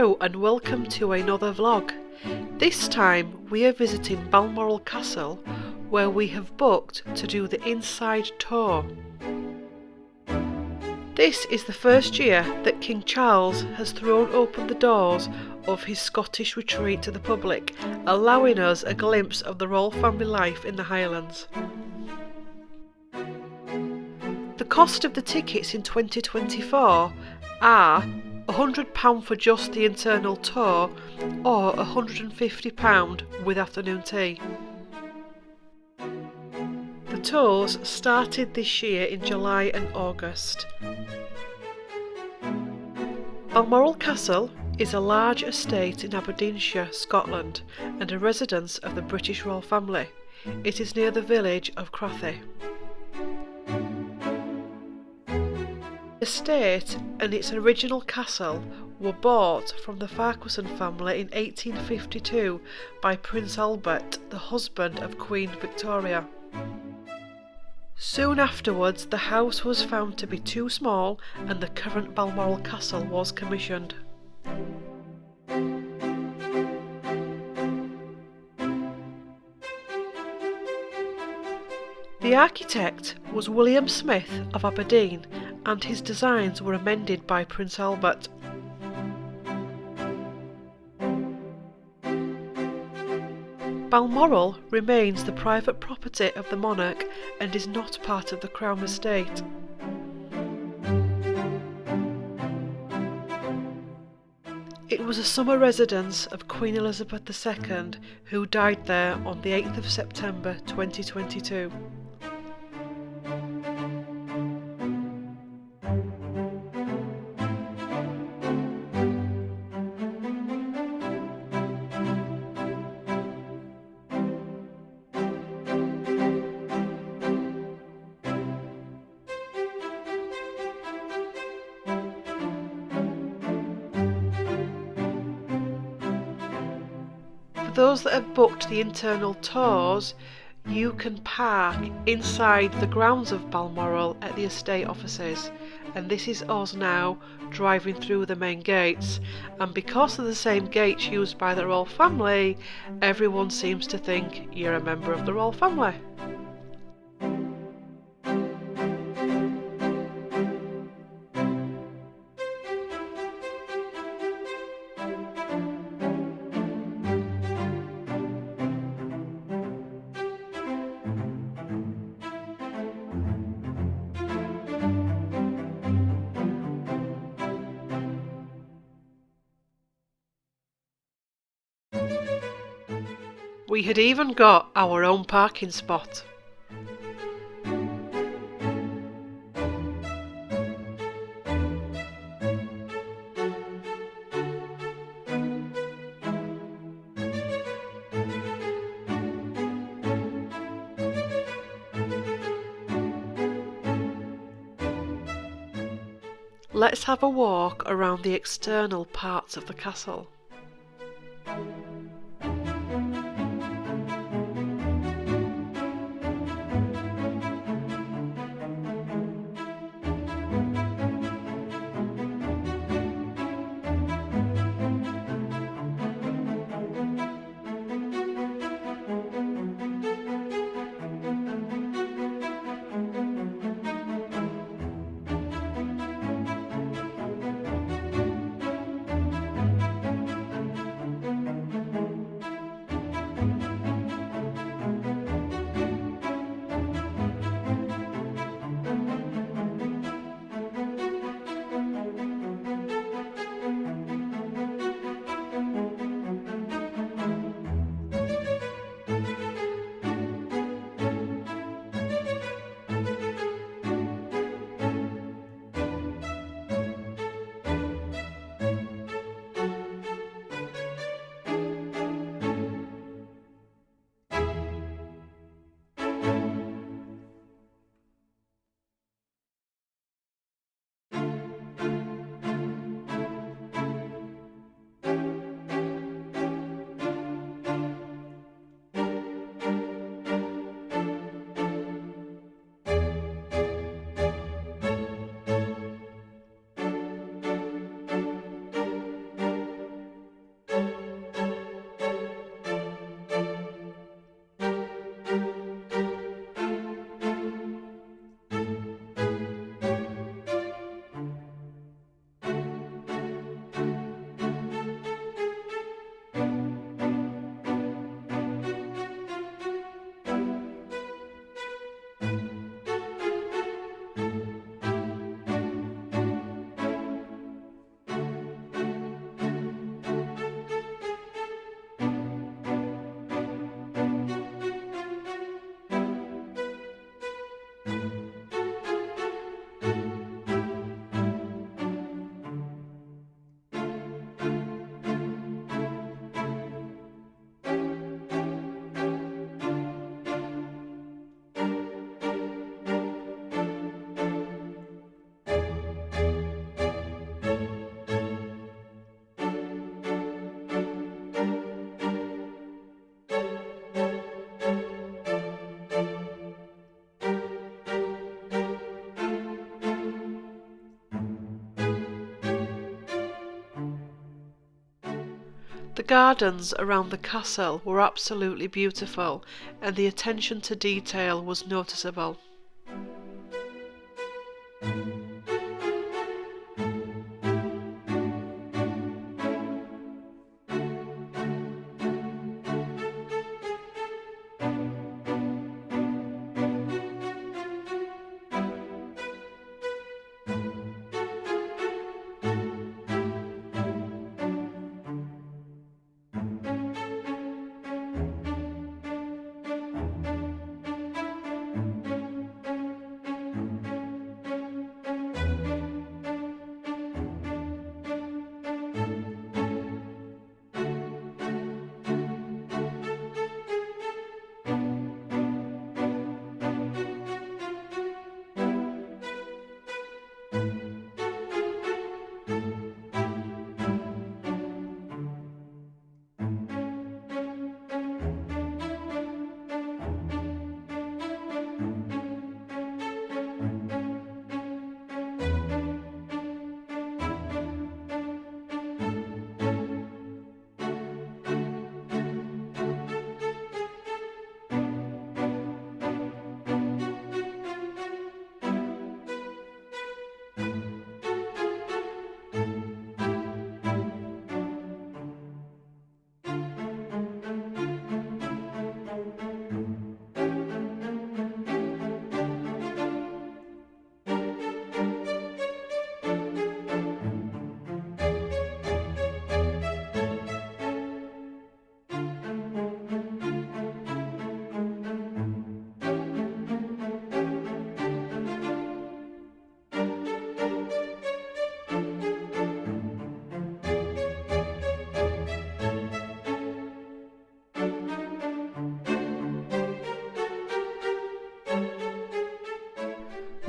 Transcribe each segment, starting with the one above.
Hello and welcome to another vlog. This time we are visiting Balmoral Castle, where we have booked to do the inside tour. This is the first year that King Charles has thrown open the doors of his Scottish retreat to the public, allowing us a glimpse of the royal family life in the Highlands. The cost of the tickets in 2024 are £100 for just the internal tour or £150 with afternoon tea. The tours started this year in July and August. Balmoral Castle is a large estate in Aberdeenshire, Scotland, and a residence of the British royal family. It is near the village of Crathy. The estate and its original castle were bought from the Farquharson family in 1852 by Prince Albert, the husband of Queen Victoria. Soon afterwards, the house was found to be too small and the current Balmoral Castle was commissioned. The architect was William Smith of Aberdeen, and his designs were amended by Prince Albert. Balmoral remains the private property of the monarch and is not part of the Crown estate. It was a summer residence of Queen Elizabeth II, who died there on the 8th of September 2022. For those that have booked the internal tours, you can park inside the grounds of Balmoral at the estate offices, and this is us now driving through the main gates, and because of the same gates used by the royal family, everyone seems to think you're a member of the royal family. We had even got our own parking spot. Let's have a walk around the external parts of the castle. gardens around the castle were absolutely beautiful, and the attention to detail was noticeable.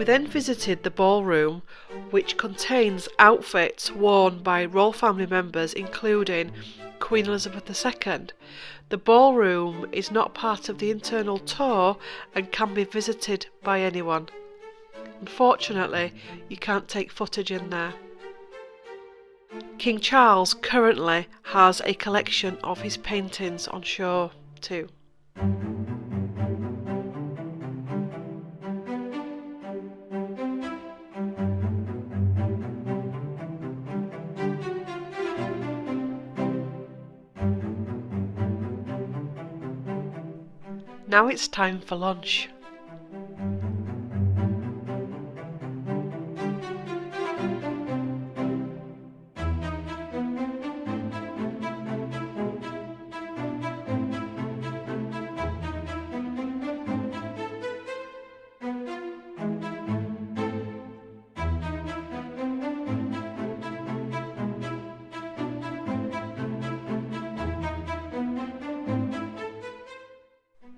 We then visited the ballroom, which contains outfits worn by royal family members including Queen Elizabeth II. The ballroom is not part of the internal tour and can be visited by anyone. Unfortunately, you can't take footage in there. King Charles currently has a collection of his paintings on show too. Now it's time for lunch.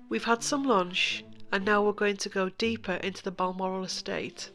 We've had some lunch and now we're going to go deeper into the Balmoral estate.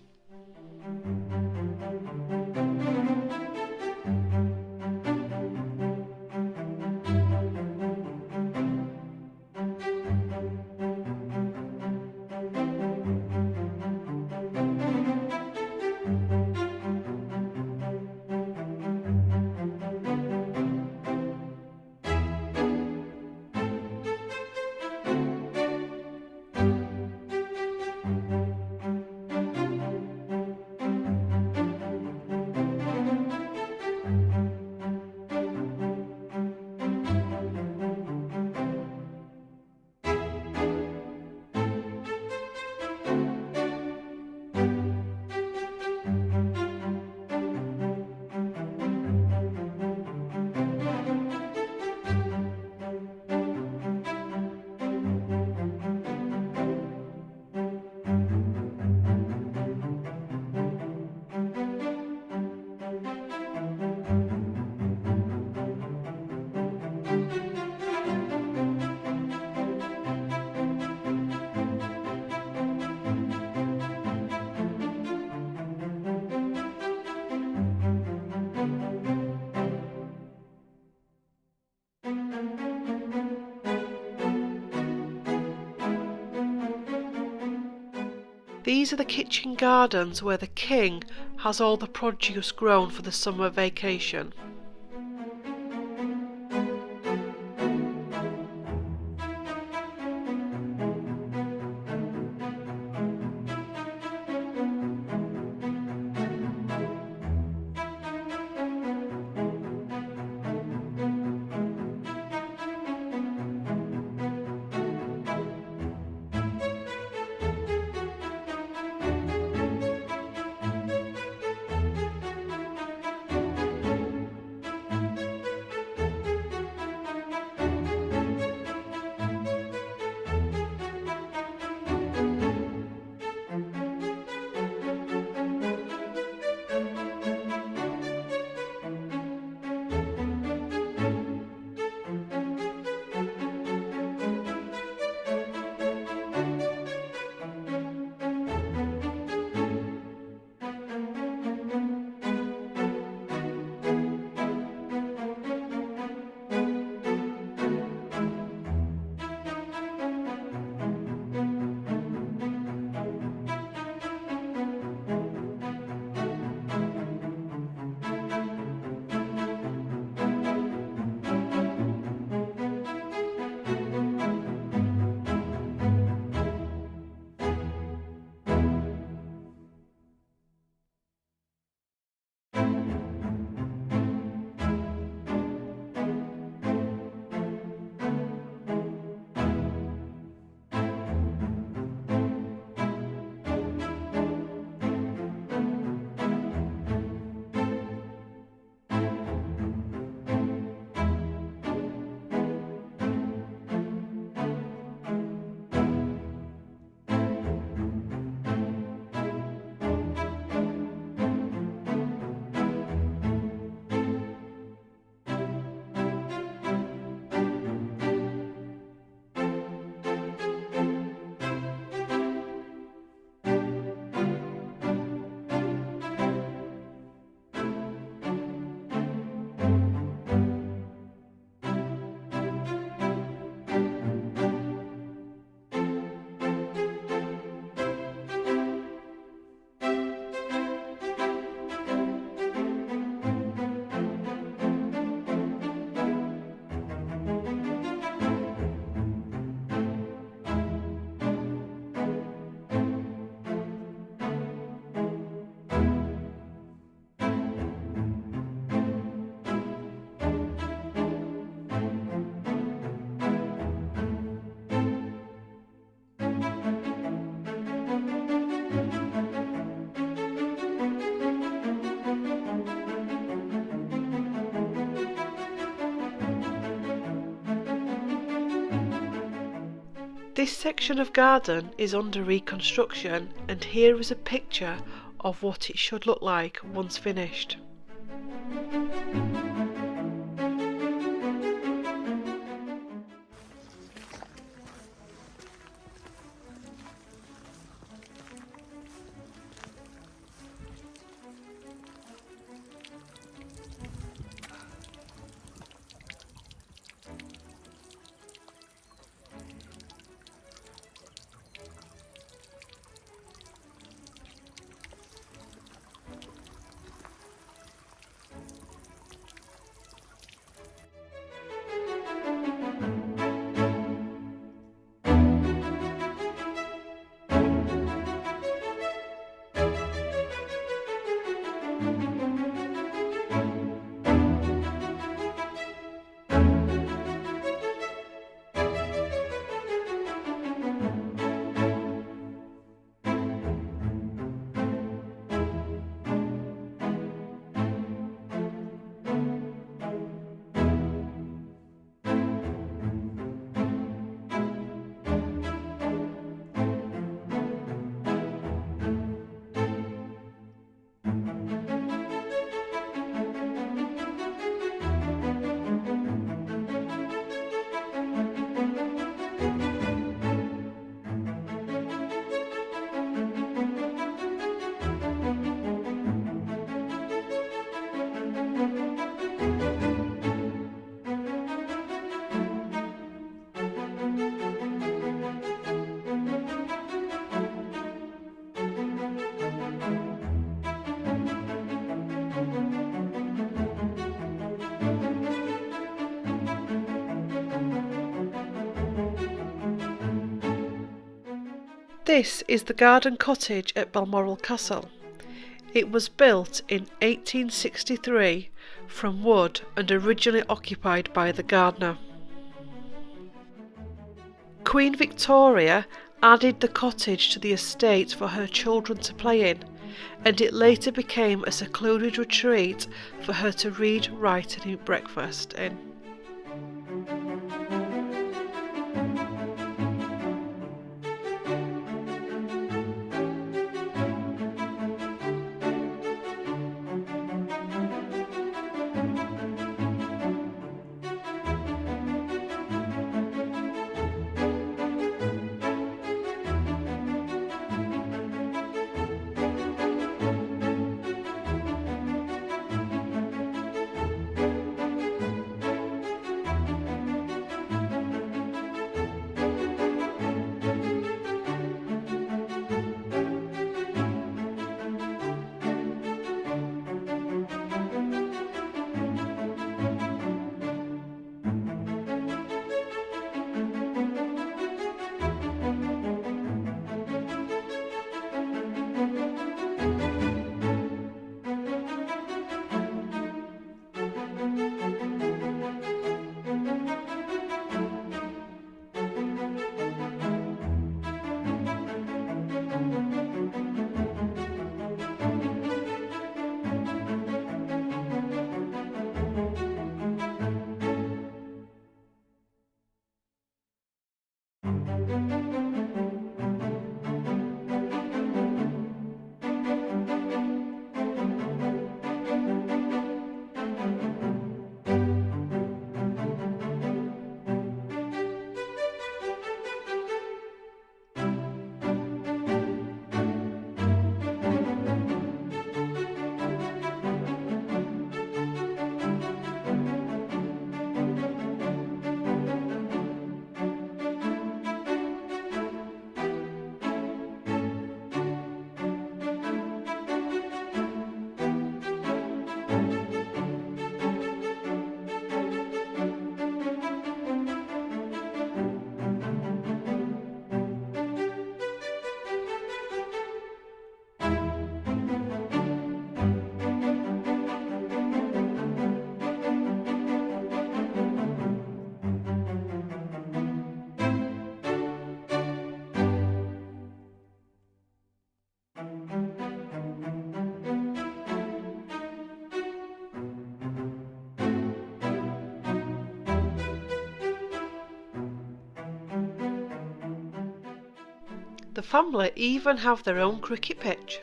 These are the kitchen gardens where the king has all the produce grown for the summer vacation. This section of garden is under reconstruction, and here is a picture of what it should look like once finished. This is the garden cottage at Balmoral Castle. It was built in 1863 from wood and originally occupied by the gardener. Queen Victoria added the cottage to the estate for her children to play in, and it later became a secluded retreat for her to read, write and eat breakfast in. The family even have their own cricket pitch.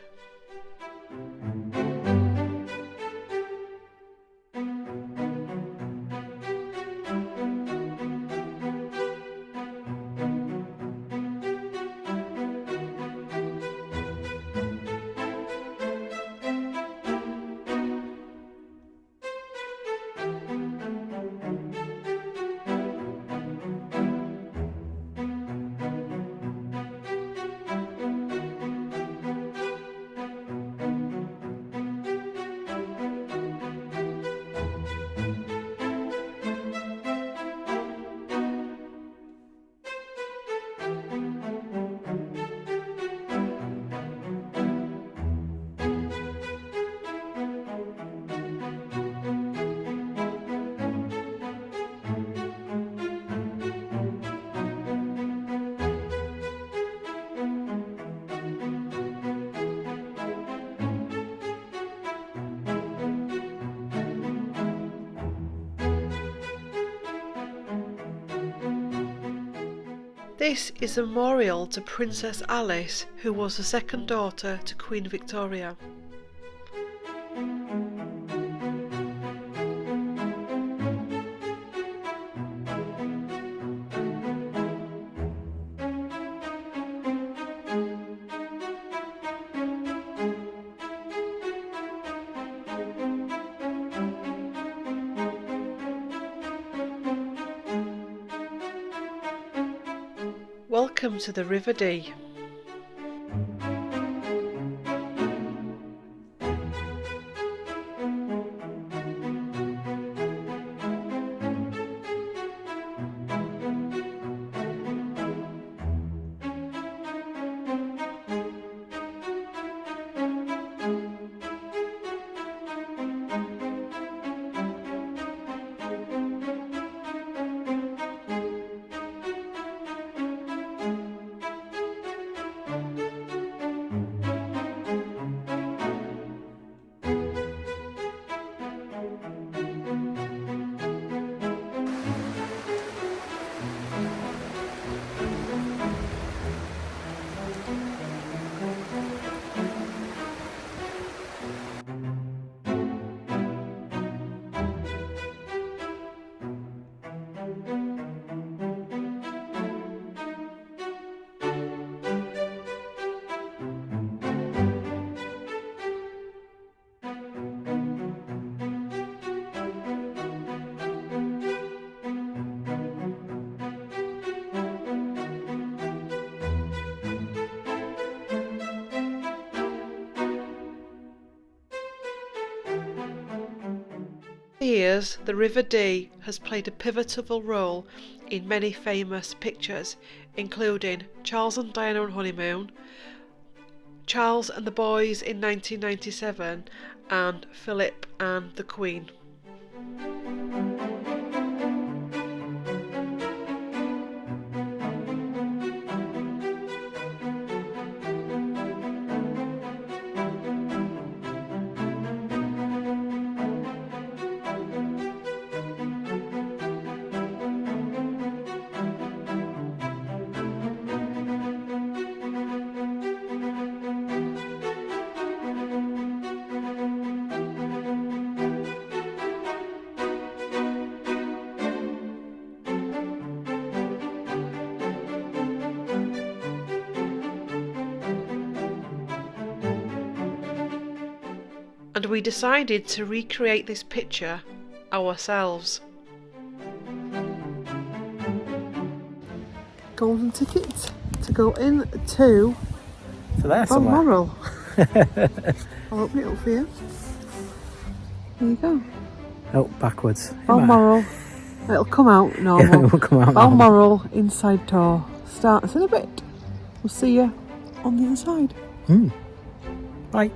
This is a memorial to Princess Alice, who was the second daughter to Queen Victoria. Welcome to the River Dee. For years, the River Dee has played a pivotal role in many famous pictures, including Charles and Diana on Honeymoon, Charles and the Boys in 1997, and Philip and the Queen. And we decided to recreate this picture ourselves. Golden ticket to go in to Balmoral. I'll open it up for you. There you go. Oh, backwards. Balmoral. It'll come out normal. It will come out Balmoral inside tour starts in a bit. We'll see you on the other side. Bye.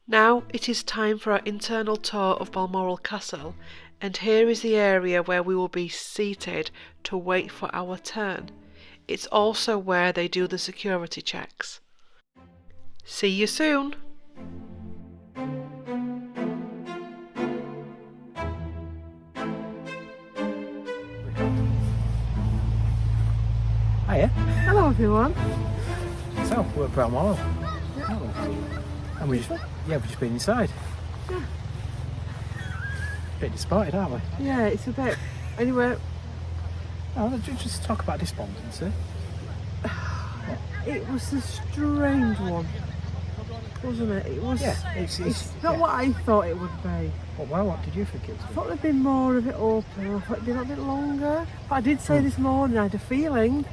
Now it is time for our internal tour of Balmoral Castle, and here is the area where we will be seated to wait for our turn. It's also where they do the security checks. See you soon! Go on. So, we're at Balmoral. And we've just been inside. Yeah. Bit disappointed, aren't we? Yeah, it's a bit. Anyway, Oh, let's just talk about despondency. it was a strange one, wasn't it? It was. Yeah, it's not what I thought it would be. Well, what did you think it was? I thought there'd been more of it open. I thought it'd be a little bit longer. But I did say this morning I had a feeling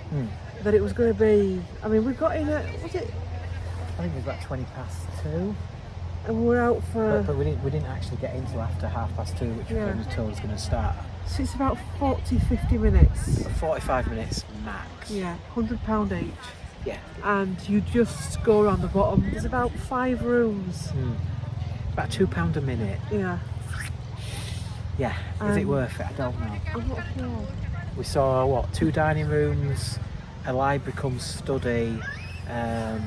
that it was going to be. I mean, we got in at, was it? I think it was about 2:20, And we were out for. but we didn't actually get into after 2:30, which Yeah. when the tour was going to start. So it's about 40-50 minutes. 45 minutes max. Yeah, £100 each. Yeah. And you just go around the bottom. There's about 5 rooms. About £2 a minute. Yeah. Yeah. Is it worth it? I don't know. I'm not sure. We saw 2 dining rooms, a library cum study, a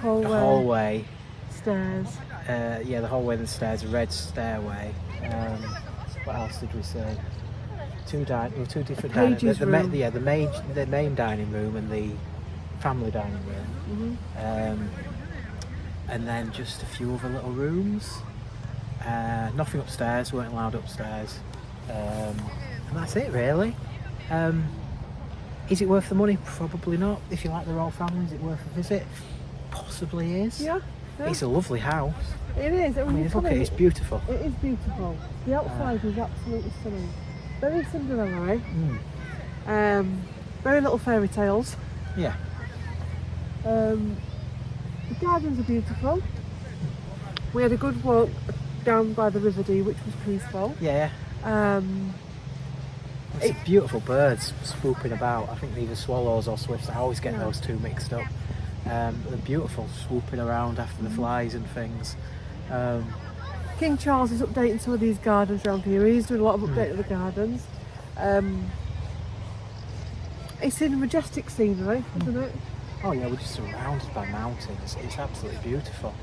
hallway. Stairs. The hallway and the stairs, a red stairway. What else did we see? 2 different dining rooms. The main dining room and the family dining room. And then just a few other little rooms. Nothing upstairs, weren't allowed upstairs. And that's it really. Is it worth the money? Probably not. If you like the royal family, is it worth a visit? Possibly is. Yeah. It's a lovely house. It is. I mean, look at it, it's beautiful. It is beautiful. The outside is absolutely stunning. Very Cinderella-y. Very little fairy tales. Yeah. The gardens are beautiful. We had a good walk down by the River Dee, which was peaceful. Yeah. It's beautiful birds swooping about. I think they're either swallows or swifts. I always get those two mixed up. They're beautiful, swooping around after the flies and things. King Charles is updating some of these gardens around here. He's doing a lot of update of the gardens. It's in majestic scenery, isn't it? Oh yeah, we're just surrounded by mountains. It's absolutely beautiful.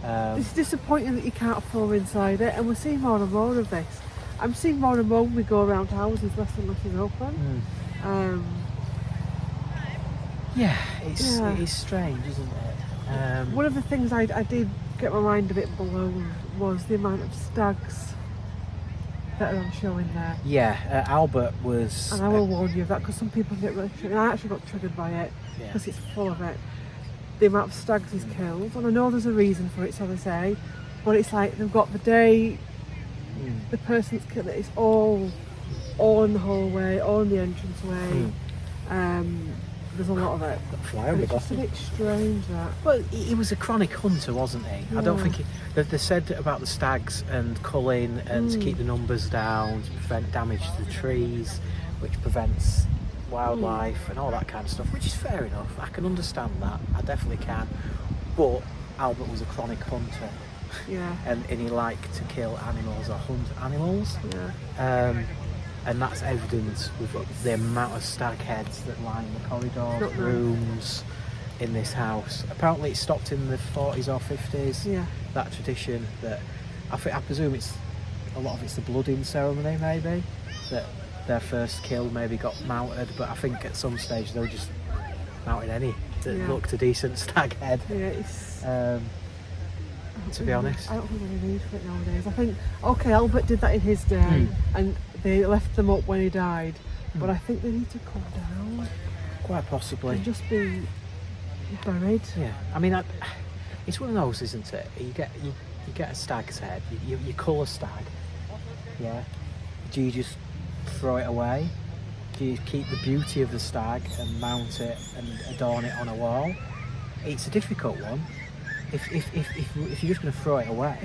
It's disappointing that you can't floor inside it, and we're seeing more and more of this. I'm seeing more and more when we go around houses, less and less is open. It is strange, isn't it? One of the things I did get my mind a bit blown was the amount of stags that are on show in there. Yeah, Albert was... And I will warn you of that, because some people get really triggered. I actually got triggered by it, because it's full of it. The amount of stags he's killed, and I know there's a reason for it, so they say, but it's like they've got the day the person's killed it, it's all in the hallway, all in the entranceway. There's a lot of it. It's just a bit strange, that. Well, he was a chronic hunter, wasn't he? Yeah. I don't think they said about the stags and culling and to keep the numbers down, to prevent damage to the trees, which prevents wildlife and all that kind of stuff, which is fair enough. I can understand that. I definitely can. But Albert was a chronic hunter. Yeah. And he liked to kill animals or hunt animals. Yeah. And that's evident with the amount of stag heads that line the corridors, rooms in this house. Apparently it stopped in the 40s or 50s, that tradition. That I presume it's a lot of it's the blooding ceremony maybe, that their first kill maybe got mounted, but I think at some stage they were just mounting any that looked a decent stag head. Yeah, it's... to be honest. I don't think there's any need for it nowadays. I think, Albert did that in his day, and they left them up when he died, but I think they need to come down. Quite possibly. And just be buried. Yeah, I mean, it's one of those, isn't it? You get a stag's head, you cull a stag, do you just throw it away? Do you keep the beauty of the stag and mount it and adorn it on a wall? It's a difficult one. If you're just going to throw it away,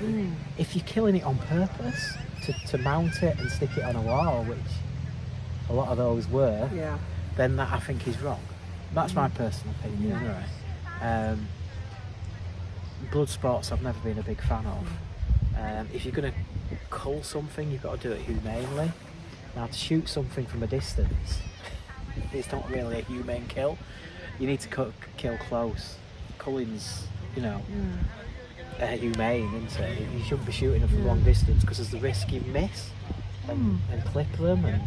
if you're killing it on purpose to mount it and stick it on a wall, which a lot of those were, then that I think is wrong. That's my personal opinion, anyway. Blood sports I've never been a big fan of. If you're going to cull something, you've got to do it humanely. Now, to shoot something from a distance, it's not really a humane kill. You need to kill close. Culling's, humane, isn't it? You shouldn't be shooting them from long distance, because there's the risk you miss and clip them, and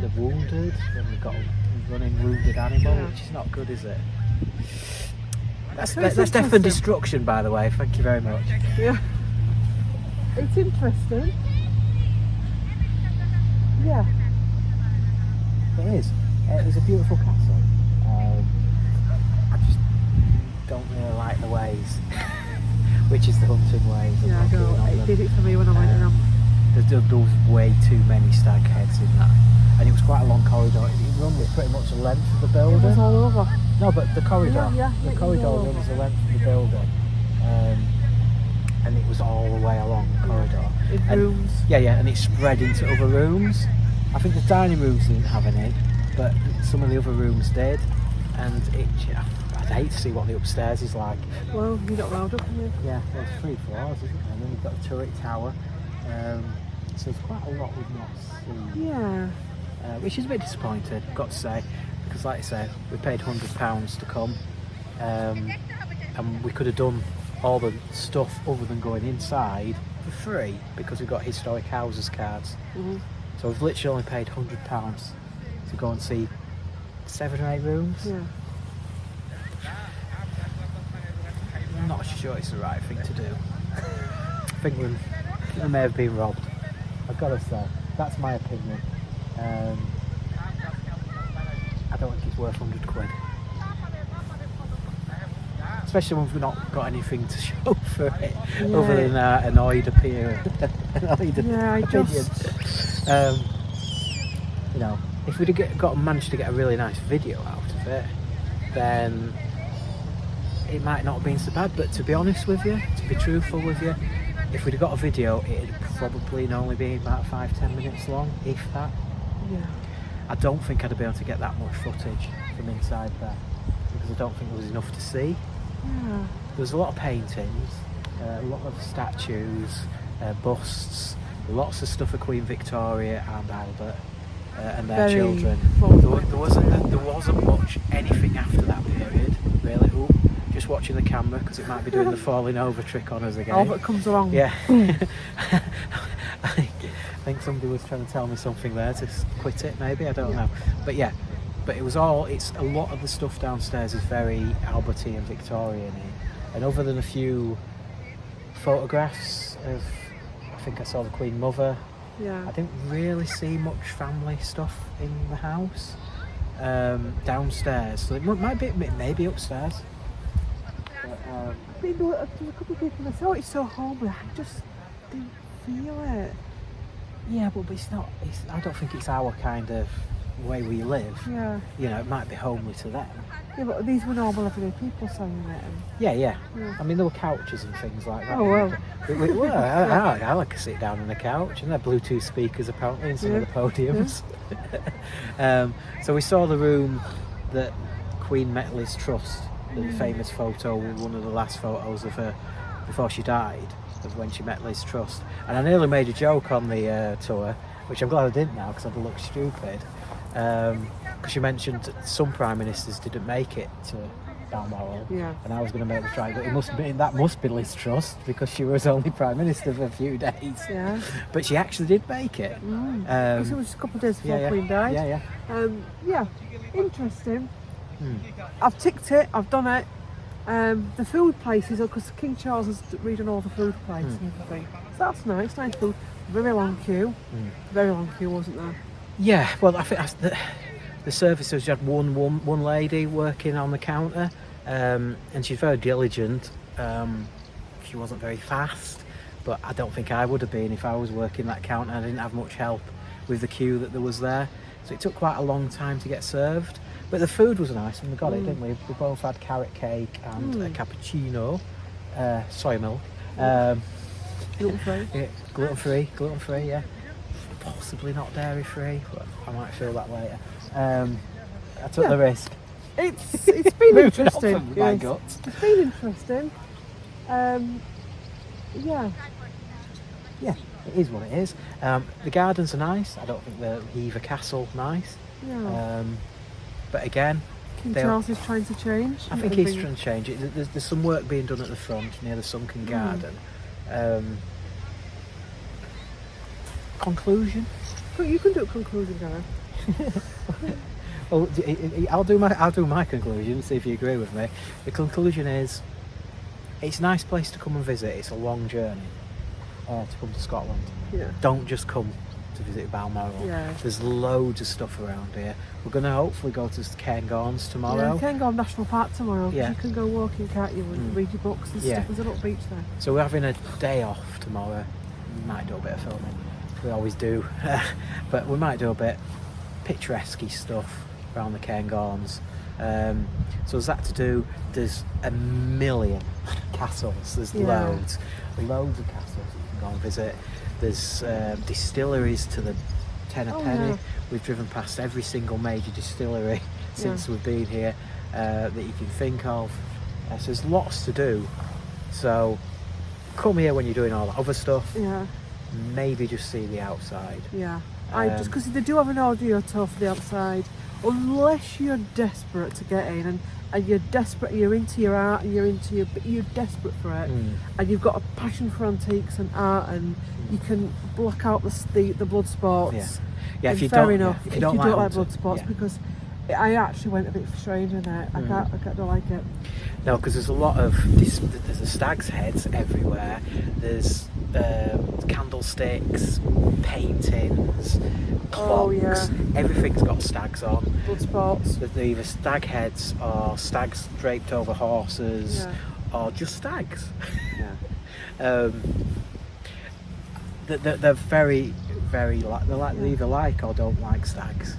they're wounded, and they've got running wounded animal, Yeah. which is not good, is it? That's So it's death and interesting. destruction, by the way. Thank you very much. Yeah. It's interesting. Yeah. It is. It's a beautiful castle. I just don't really like the ways, which is the hunting ways. I'm Yeah, I not keen know. on It them. did it for me when I went in. There was way too many stag heads in that, and it was quite a long corridor. It runs pretty much the length of the building. It was all over. No, but the corridor. Yeah, The it was corridor all runs over. the length of the building, and it was all the way along the corridor. In And- rooms. Yeah, and it spread into other rooms. I think the dining rooms didn't have any, but some of the other rooms did. And I'd hate to see what the upstairs is like. Well, you're not allowed up in here. Yeah, there's 3 floors, isn't there? And then you've got a turret tower. So there's quite a lot we've not seen. Yeah. Which is a bit disappointing, I've got to say, because like I said, we paid £100 to come, and we could have done all the stuff other than going inside for free because we got historic houses cards. Mm-hmm. So we've literally only paid £100 to go and see 7 or 8 rooms. Yeah. I'm not sure it's the right thing to do. I think we may have been robbed. I've got to say, that's my opinion. I don't think it's worth £100. Especially when we've not got anything to show for it, other than annoyed appearance. Yeah, I opinion. just... You know, if we'd have managed to get a really nice video out of it, then it might not have been so bad. But to be honest with you, to be truthful with you, if we'd have got a video, it'd probably only be about 5-10 minutes long, if that. Yeah. I don't think I'd be able to get that much footage from inside there, because I don't think there was enough to see. Yeah. There was a lot of paintings, a lot of statues, busts, lots of stuff of Queen Victoria and Albert and their Very children. forward. There wasn't much anything after that period, really. Ooh, just watching the camera because it might be doing the falling over trick on us again. Albert comes along. Yeah. I think somebody was trying to tell me something there to quit it, maybe, I don't know. But yeah, but it's a lot of the stuff downstairs is very Alberty and Victorian-y. And other than a few photographs of, I think I saw the Queen Mother, Yeah. I didn't really see much family stuff in the house downstairs. So it might be maybe upstairs. But, I mean, there was a couple of people that said, oh, it's so homely. I just didn't feel it. yeah, but it's not. I don't think it's our kind of way we live. Yeah. You know, it might be homely to them. Yeah, but these were normal everyday people saying it. And Yeah. Yeah. I mean, there were couches and things like that. Oh, well. I like to sit down on a couch, and there are Bluetooth speakers apparently in some of the podiums. So we saw the room that Queen met Liz Truss, the famous photo, one of the last photos of her before she died, of when she met Liz Truss. And I nearly made a joke on the tour, which I'm glad I didn't now because I'd look stupid. Because you mentioned some prime ministers didn't make it to Balmoral, Yeah. and I was going to make the try, but that must be Liz Truss because she was only prime minister for a few days. yeah. But she actually did make it. Because it was a couple of days before Queen died. Yeah. Interesting. I've ticked it, I've done it. The food places, because King Charles has redone all the food plates and everything. So that's nice food. Very long queue. Very long queue, wasn't there? Yeah, well, I think the services had one lady working on the counter, and she's very diligent. She wasn't very fast, but I don't think I would have been if I was working that counter. I didn't have much help with the queue that there was there, so it took quite a long time to get served. But the food was nice, and we got it, didn't we? We both had carrot cake and a cappuccino, soy milk. Gluten-free. Yeah, gluten-free, yeah. Possibly not dairy-free, but I might feel that later. I took the risk. It's been Moving off interesting. of my yes. guts. It's been interesting. Yeah. Yeah, it is what it is. The gardens are nice. I don't think the Hever Castle nice. Yeah. But again, King Charles is trying to change. I think he's trying to change it. There's some work being done at the front near the sunken garden. Conclusion? You can do a conclusion, Gary. Oh, I'll do my conclusion. See if you agree with me. The conclusion is, it's a nice place to come and visit. It's a long journey to come to Scotland. Yeah. Don't just come to visit Balmoral. Yeah. There's loads of stuff around here. We're going to hopefully go to Cairngorms tomorrow. Yeah, Cairngorm National Park tomorrow. 'Cause Yeah. you can go walking, can't you, and read your books and Yeah. stuff. There's a little beach there. So we're having a day off tomorrow. We might do a bit of filming. We always do. But we might do a bit picturesque stuff around the Cairngorms. So there's that to do. There's a million castles. There's loads of castles you can go and visit. There's distilleries to the tenner penny. Yeah. We've driven past every single major distillery since we've been here that you can think of. So there's lots to do. So come here when you're doing all that other stuff. Yeah. Maybe just see the outside. Yeah. Just because they do have an audio tour for the outside, unless you're desperate to get in and you're desperate, you're into your art and you're desperate for it, and you've got a passion for antiques and art, and you can block out the blood sports. Yeah, if you fair don't, enough. if If you don't like like blood sports, because I actually went a bit strange in it. I don't like it. No, because there's a lot of there's a stag's heads everywhere. There's candlesticks, paintings, clocks. Everything's got stags on. Blood sports. They're either stag heads or stags draped over horses, or just stags. Yeah. They're very, very they either like or don't like stags.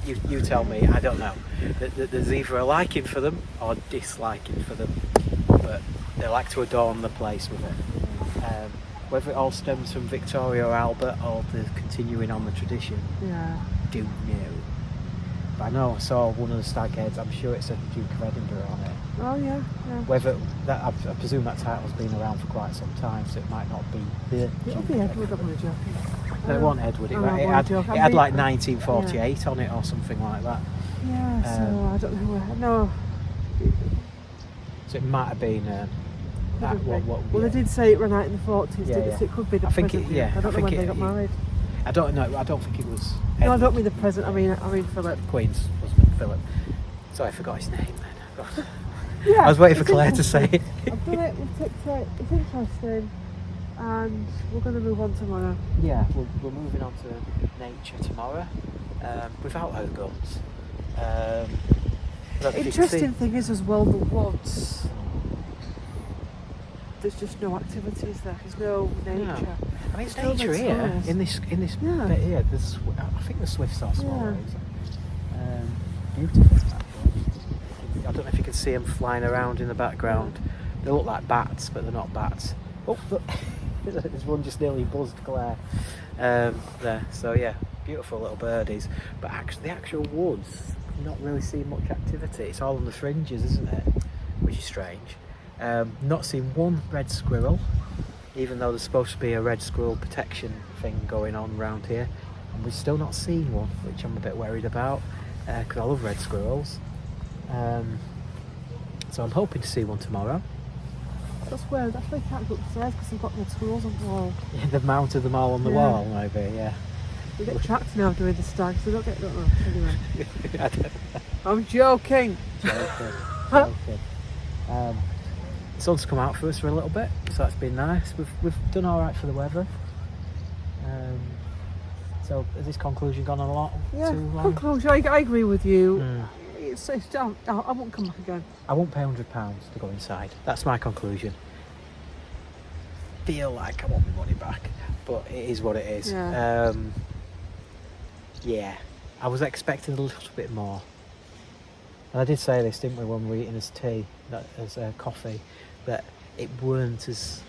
You tell me. I don't know. There's either a liking for them or disliking for them, but they like to adorn the place with it. Whether it all stems from Victoria or Albert or they're continuing on the tradition, do know. But I know I saw one of the stag heads. I'm sure it said Duke of Edinburgh on it. Oh yeah. Whether that, I presume that title's been around for quite some time, so it might not be the. It'll be Edward. I'm only joking. No, it wasn't Edward. It I'm had like 1948 on it or something like that. Yeah. So I don't know where. No. So it might have been. Well, they did say it ran out in the 40s, didn't it? So it could be the present. I don't know when they got married. I don't know. I don't think it was. No, I don't mean the present. I mean Philip. Queen's husband, Philip. Sorry, I forgot his name then. Yeah, I was waiting for Claire to say it. I've done it. We've ticked it. It's interesting, and we're going to move on tomorrow. Yeah, we're moving on to nature tomorrow, without our guns. Interesting thing is as well, the woods. There's just no activities there. There's no nature. No. I mean, it's Still nature makes here sense. in this Yeah. bit here. I think the swifts are swallows. Beautiful. I don't know if you can see them flying around in the background. They look like bats, but they're not bats. Oh, look. There's one just nearly buzzed Claire there. So yeah, beautiful little birdies. But the actual woods, not really seeing much activity. It's all on the fringes, isn't it? Which is strange. Not seen one red squirrel, even though there's supposed to be a red squirrel protection thing going on around here, and we've still not seen one, which I'm a bit worried about because I love red squirrels. So I'm hoping to see one tomorrow. That's why you can't go upstairs because they've got red squirrels on the wall. Yeah, they've mounted them all on the wall, maybe. Yeah. We get tracked now doing the stags. They don't know. Anyway, I don't know. I'm joking. Joking. The sun's come out for us for a little bit, so that's been nice. We've done all right for the weather. So has this conclusion gone on a lot too long? Conclusion. I agree with you. I won't come back again. I won't pay £100 to go inside. That's my conclusion. Feel like I want my money back, but it is what it is. Yeah. I was expecting a little bit more. And I did say this, didn't we, when we were eating as tea, as coffee, that it weren't as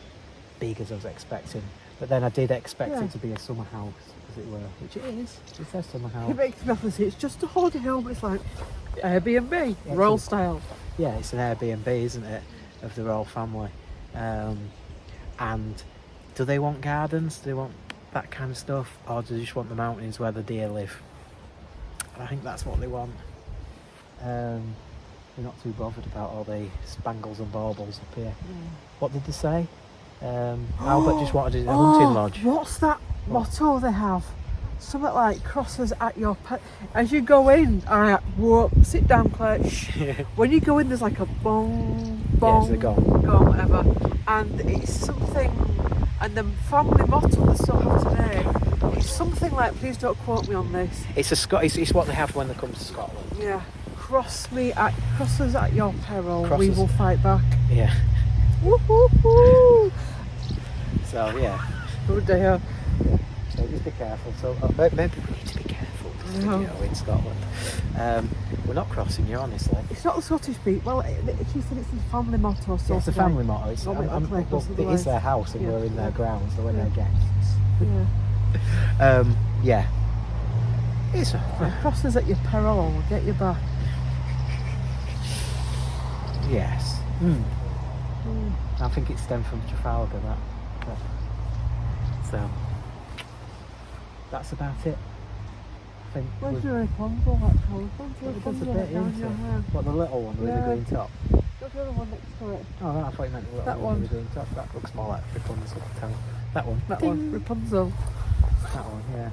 big as I was expecting. But then I did expect it to be a summer house, as it were, which it is. It says summer house. It makes me laugh to see it's just a holiday home, but it's like Airbnb, royal style. Yeah, it's an Airbnb, isn't it, of the royal family. And do they want gardens? Do they want that kind of stuff? Or do they just want the mountains where the deer live? And I think that's what they want. They're not too bothered about all the spangles and baubles up here. What did they say? Albert just wanted a hunting lodge. What's that motto they have? something like crosses at your as you go in. Whoa, sit down, Claire. Shh. When you go in, there's like a bong, Yeah, it's a gong. whatever, and it's something. And the family motto they still have today. It's something like, please don't quote me on this. It's what they have when they come to Scotland. Yeah. Cross us at your peril. Cross we us. will fight back. Yeah. Woo-hoo-hoo. So yeah. Oh dear. So just be careful. So maybe we need to be careful this video in Scotland. We're not crossing you, honestly. It's not the Scottish beat. Well, she said it's the family motto. So It's a family motto. It is their house and we're in their grounds, so we're their guests. Yeah. It's cross us at your peril or we'll get you back. Yes. I think it stemmed from Trafalgar, that. So that's about it. I think. Where's your Rapunzel? There's a bit into what, the little one with the green top? Look the other one next to it. Oh, I thought you meant the little one with the green top. That looks more like Rapunzel. That one. Rapunzel. That one, yeah.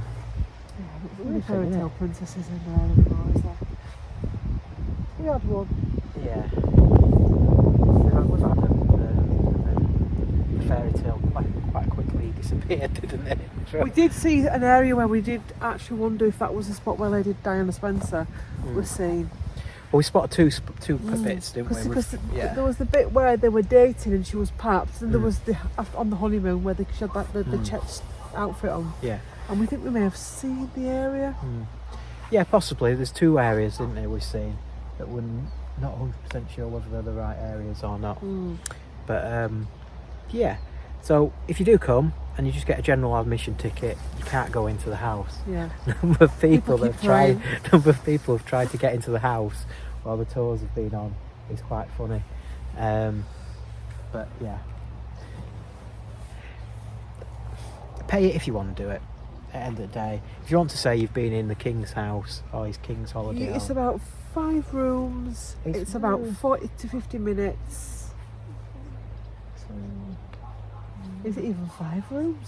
There's really fairy tale princesses in there anymore, is there? We had one. Yeah. We've had the fairy tale quite quickly disappeared, didn't it? We did see an area where we did actually wonder if that was the spot where Lady Diana Spencer was seen. Well, we spotted two bits, didn't we? Because there was the bit where they were dating and she was papped, and there was on the honeymoon where she had the checked outfit on. Yeah. And we think we may have seen the area. Yeah, possibly. There's two areas, didn't there, we've seen that we're not 100% sure whether they're the right areas or not. But yeah. So if you do come and you just get a general admission ticket, you can't go into the house. Yeah. Number of people have tried to get into the house while the tours have been on. It's quite funny. But yeah. Pay it if you want to do it. At the end of the day, if you want to say you've been in the King's house or his King's holiday, it's about 5 rooms. It's about 40 to 50 minutes. Is it even 5 rooms?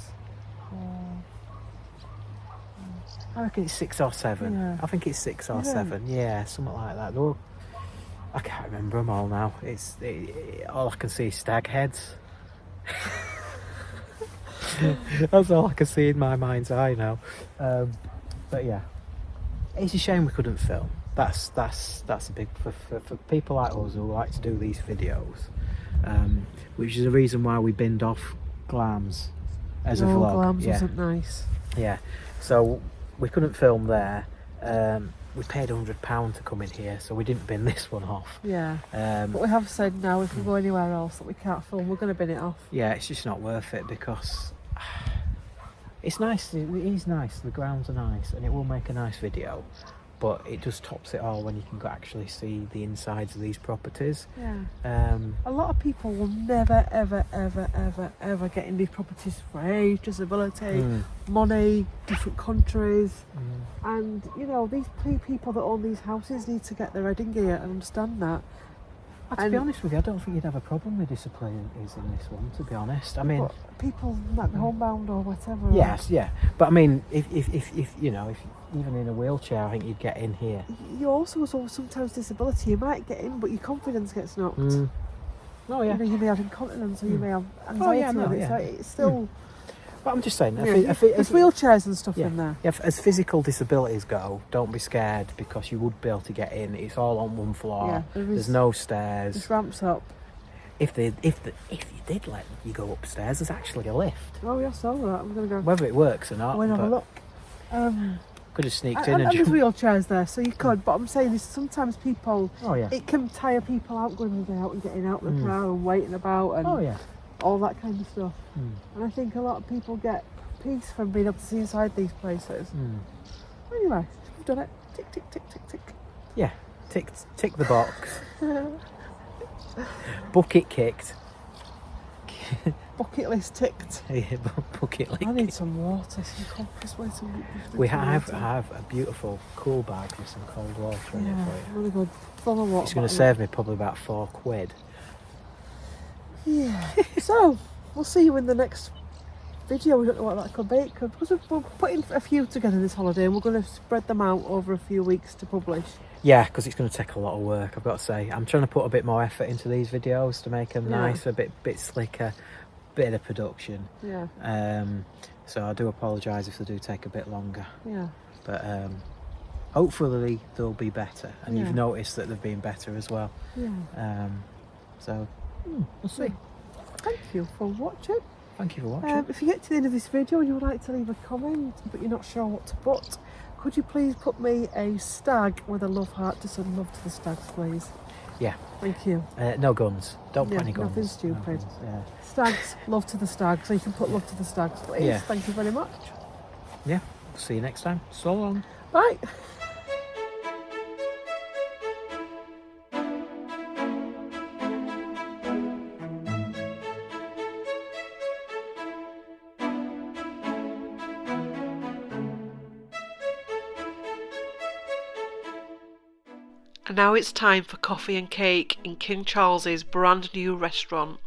I reckon it's 6 or 7. Yeah. I think it's 6 or 7. Yeah, something like that. Though I can't remember them all now. All I can see is stag heads. That's all I can see in my mind's eye now. But yeah, it's a shame we couldn't film. That's a big for people like us who like to do these videos, which is the reason why we binned off Glams as a vlog. Glams wasn't nice. Yeah, so we couldn't film there. We paid £100 to come in here, so we didn't bin this one off. Yeah. But we have said now if we go anywhere else that we can't film, we're going to bin it off. Yeah, it's just not worth it because it's nice. It is nice. The grounds are nice, and it will make a nice video. But it just tops it all when you can actually see the insides of these properties. Yeah. A lot of people will never, ever get in these properties for age, disability, money, different countries. And, you know, these people that own these houses need to get their head in gear and understand that. To be honest with you, I don't think you'd have a problem with discipline is in this one, to be honest. I mean, people might be homebound or whatever. Yes, yeah. But I mean, if you know, if even in a wheelchair, I think you'd get in here. You also sometimes disability, you might get in, but your confidence gets knocked. Oh yeah. You know, you may have incontinence or you may have anxiety. So it's still. But I'm just saying, there's wheelchairs and stuff in there. Yeah, as physical disabilities go, don't be scared because you would be able to get in. It's all on one floor. Yeah, there's no stairs. There's ramps up. If you did let you go upstairs, there's actually a lift. Oh, yeah, I saw that. I'm going to go. Whether it works or not. I went and have a look. Could have sneaked in and there's wheelchairs there, so you could. But I'm saying is sometimes people. Oh yeah. It can tire people out going in and out and getting out of the car and waiting about and all that kind of stuff. And I think a lot of people get peace from being able to see inside these places. Anyway, we've done it. Tick, tick, tick, tick, tick. Yeah, tick the box. Bucket kicked. Bucket list ticked. Yeah, bucket list. I need some water, some compressed water. We have a beautiful cool bag with some cold water in it for you. I'm going to go fill the water. It's going to save me probably about £4. Yeah. So, we'll see you in the next video. We don't know what that could be, because we're putting a few together this holiday and we're going to spread them out over a few weeks to publish. Yeah, because it's going to take a lot of work, I've got to say. I'm trying to put a bit more effort into these videos to make them nicer, a bit slicker, bit of production. Yeah. So I do apologise if they do take a bit longer. Yeah. But hopefully they'll be better, and you've noticed that they've been better as well. Yeah. So we'll see. Thank you for watching. Thank you for watching. If you get to the end of this video and you would like to leave a comment, but you're not sure what to put, could you please put me a stag with a love heart to send love to the stags, please? Yeah. Thank you. No guns. Don't put any guns. Nothing stupid. No guns, yeah. Stags, love to the stags. So you can put love to the stags, please. Yeah. Thank you very much. Yeah. See you next time. So long. Bye. And now it's time for coffee and cake in King Charles's brand new restaurant.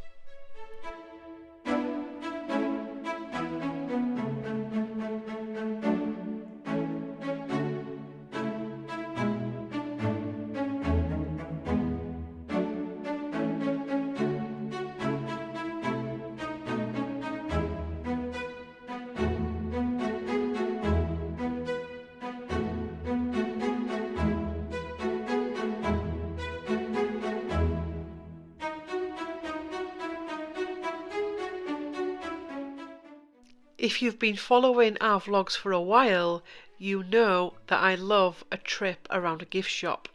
If you've been following our vlogs for a while, you know that I love a trip around a gift shop.